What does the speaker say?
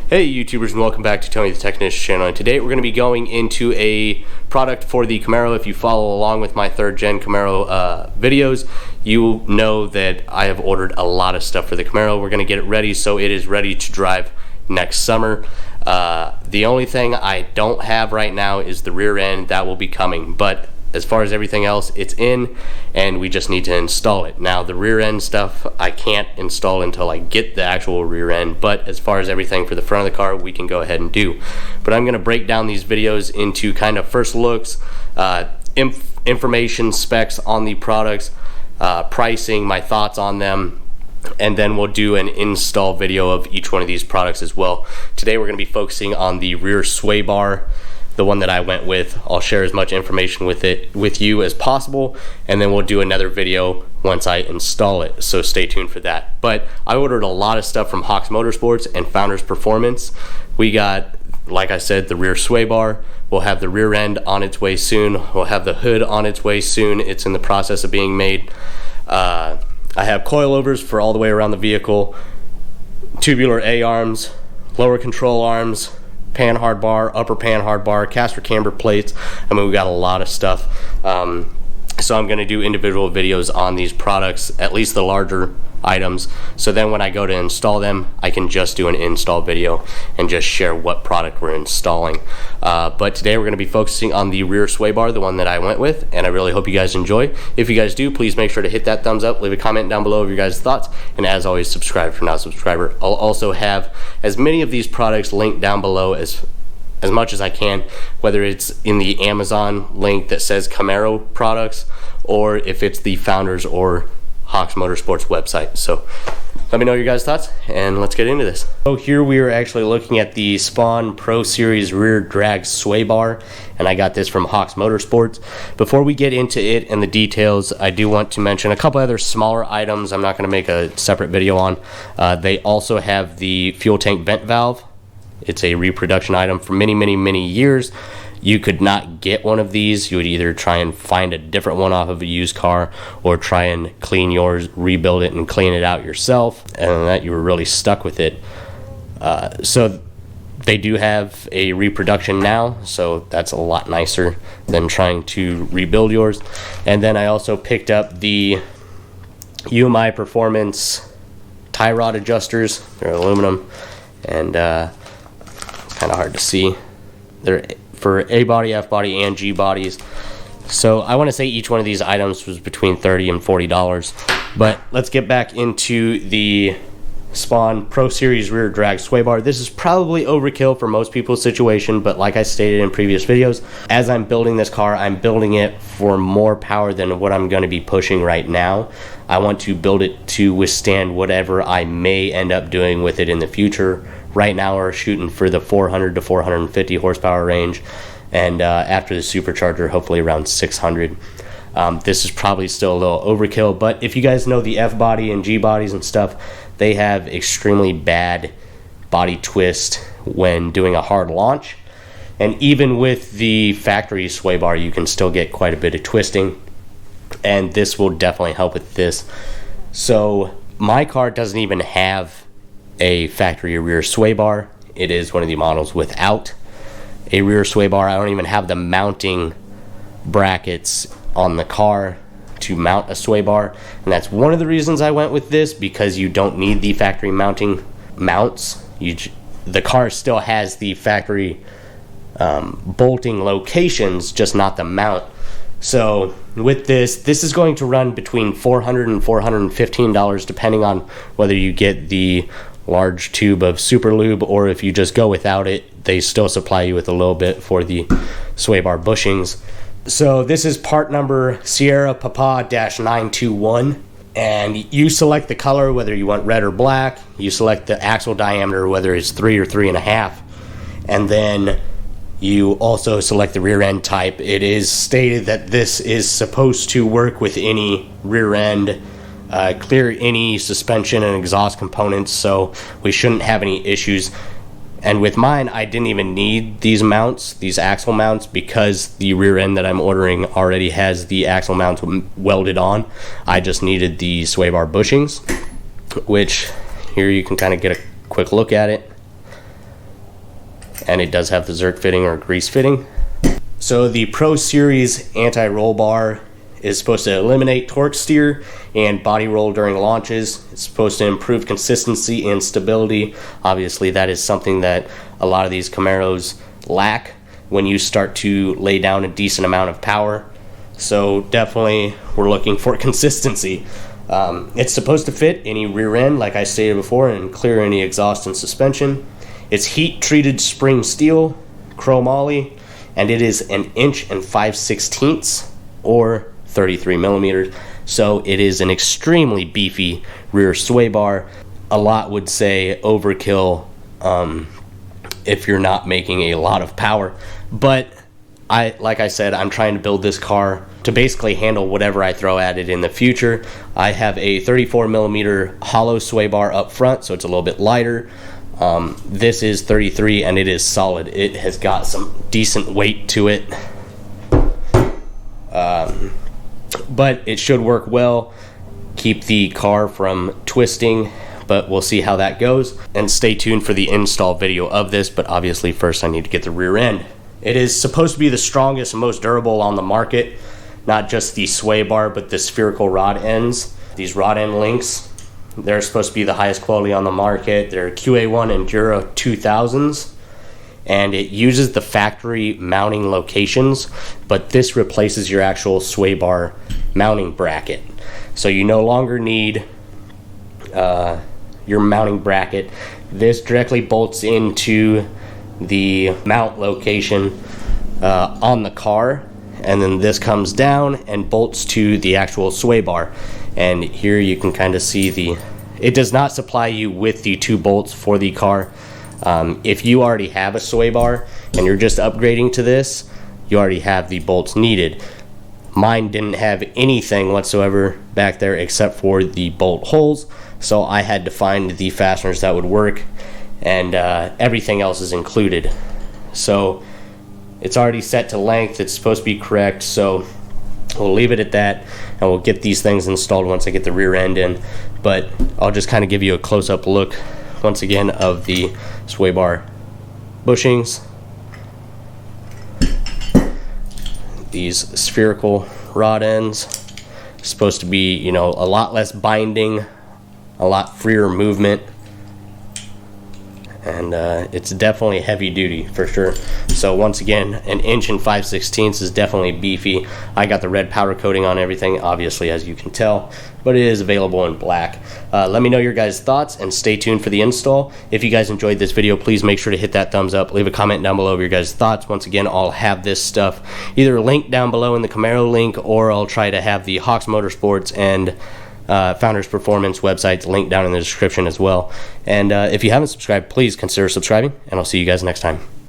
Hey YouTubers, and welcome back to Tony the Technician channel. And today we're going to be going into a product for the Camaro. If you follow along with my 3rd gen Camaro videos, you know that I have ordered a lot of stuff for the Camaro. We're going to get it ready so it is ready to drive next summer. The only thing I don't have right now is the rear end. That will be coming, but as far as everything else, it's in, and we just need to install it. Now, the rear end stuff I can't install until I get the actual rear end, but as far as everything for the front of the car, we can go ahead and do. But I'm going to break down these videos into kind of first looks, information, specs on the products, pricing, my thoughts on them, and then we'll do an install video of each one of these products as well. Today we're going to be focusing on the rear sway bar, the one that I went with. I'll share as much information with you as possible, and then we'll do another video once I install it, so stay tuned for that. But I ordered a lot of stuff from Hawks Motorsports and Founders Performance. We got, like I said, the rear sway bar. We'll have the rear end on its way soon. We'll have the hood on its way soon. It's in the process of being made. I have coilovers for all the way around the vehicle, tubular A-arms, lower control arms, pan hard bar, upper pan hard bar, caster camber plates. I mean, we got a lot of stuff. So I'm going to do individual videos on these products, at least the larger items, so then when I go to install them, I can just do an install video and just share what product we're installing. But today we're going to be focusing on the rear sway bar, the one that I went with, and I really hope you guys enjoy. If you guys do, please make sure to hit that thumbs up, leave a comment down below of your guys' thoughts, and as always, subscribe if you're not a subscriber. I'll also have as many of these products linked down below as much as I can, whether it's in the Amazon link that says Camaro products, or if it's the Founders or Hawks Motorsports website. So let me know your guys' thoughts, and let's get into this. So here we are actually looking at the Spohn Pro Series rear drag sway bar, and I got this from Hawks Motorsports. Before we get into it and the details, I do want to mention a couple other smaller items I'm not going to make a separate video on. They also have the fuel tank vent valve. It's a reproduction item. For many years you could not get one of these. You would either try and find a different one off of a used car, or try and clean yours, rebuild it and clean it out yourself, and that you were really stuck with it. So they do have a reproduction now, so that's a lot nicer than trying to rebuild yours. And then I also picked up the UMI Performance tie rod adjusters. They're aluminum, and kind of hard to see. They're for A body, F body, and G bodies. So I want to say each one of these items was between $30 and $40. But let's get back into the Spohn Pro Series rear drag sway bar. This is probably overkill for most people's situation, but like I stated in previous videos, as I'm building this car, I'm building it for more power than what I'm going to be pushing right now. I want to build it to withstand whatever I may end up doing with it in the future. Right now we're shooting for the 400 to 450 horsepower range, and after the supercharger, hopefully around 600. This is probably still a little overkill, but if you guys know the F body and G bodies and stuff, they have extremely bad body twist when doing a hard launch. And even with the factory sway bar, you can still get quite a bit of twisting, and this will definitely help with this. So my car doesn't even have a factory rear sway bar. It is one of the models without a rear sway bar. I don't even have the mounting brackets on the car to mount a sway bar, and that's one of the reasons I went with this, because you don't need the factory mounting mounts. The car still has the factory bolting locations, just not the mount. So with this is going to run between $400 and $415, depending on whether you get the large tube of super lube, or if you just go without it, they still supply you with a little bit for the sway bar bushings. So this is part number Sierra Papa-921, and you select the color, whether you want red or black. You select the axle diameter, whether it's 3 or 3.5, and then you also select the rear end type. It is stated that this is supposed to work with any rear end, clear any suspension and exhaust components, so we shouldn't have any issues. And with mine, I didn't even need these mounts, these axle mounts, because the rear end that I'm ordering already has the axle mounts welded on. I just needed the sway bar bushings, which here you can kind of get a quick look at it. and it does have the Zerk fitting or grease fitting. So the Pro Series anti-roll bar is supposed to eliminate torque steer and body roll during launches. It's supposed to improve consistency and stability. Obviously, that is something that a lot of these Camaros lack when you start to lay down a decent amount of power. So definitely we're looking for consistency. It's supposed to fit any rear end, like I stated before, and clear any exhaust and suspension. It's heat treated spring steel, chromoly, and it is 1 5/16" or 33 millimeters. So it is an extremely beefy rear sway bar. A lot would say overkill if you're not making a lot of power. But like I said, I'm trying to build this car to basically handle whatever I throw at it in the future. I have a 34 millimeter hollow sway bar up front, so it's a little bit lighter. This is 33 and it is solid. It has got some decent weight to it. But it should work well, keep the car from twisting, but we'll see how that goes. And stay tuned for the install video of this, but obviously first I need to get the rear end. It is supposed to be the strongest and most durable on the market, not just the sway bar, but the spherical rod ends. These rod end links, they're supposed to be the highest quality on the market. They're QA1 Enduro 2000s. And it uses the factory mounting locations, but this replaces your actual sway bar mounting bracket. So you no longer need your mounting bracket. This directly bolts into the mount location on the car, and then this comes down and bolts to the actual sway bar. And here you can kind of see it does not supply you with the 2 bolts for the car. If you already have a sway bar and you're just upgrading to this, you already have the bolts needed. Mine didn't have anything whatsoever back there except for the bolt holes, so I had to find the fasteners that would work, and everything else is included. So it's already set to length. It's supposed to be correct, so we'll leave it at that, and we'll get these things installed once I get the rear end in. But I'll just kind of give you a close-up look once again of the sway bar bushings. These spherical rod ends, supposed to be, you know, a lot less binding, a lot freer movement, and it's definitely heavy duty for sure. So once again, 1 5/16" is definitely beefy. I got the red powder coating on everything, obviously, as you can tell, but it is available in black. Let me know your guys' thoughts and stay tuned for the install. If you guys enjoyed this video, please make sure to hit that thumbs up. Leave a comment down below of your guys' thoughts. Once again, I'll have this stuff either linked down below in the Camaro link, or I'll try to have the Hawks Motorsports and Founders Performance websites linked down in the description as well. And if you haven't subscribed, please consider subscribing, and I'll see you guys next time.